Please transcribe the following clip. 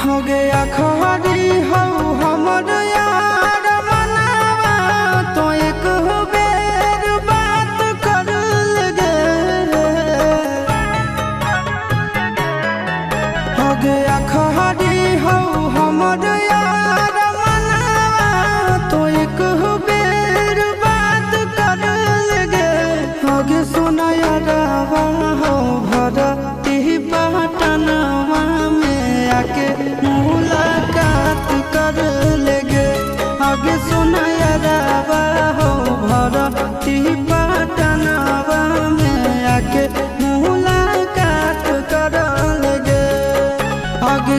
हो गया खरी हो हमर यार मनावा तो एक बेर बात कर लगे। हो गया खरी हो हमर यार मनावा तो एक बेर बात कर लगे। हो गे सोना यारवा हो भरती पटनवा में आके मुलाकात कर लेगे। आगे सुना यारवा हो भरती पटनवा में आके मुलाकात कर लेगे। आगे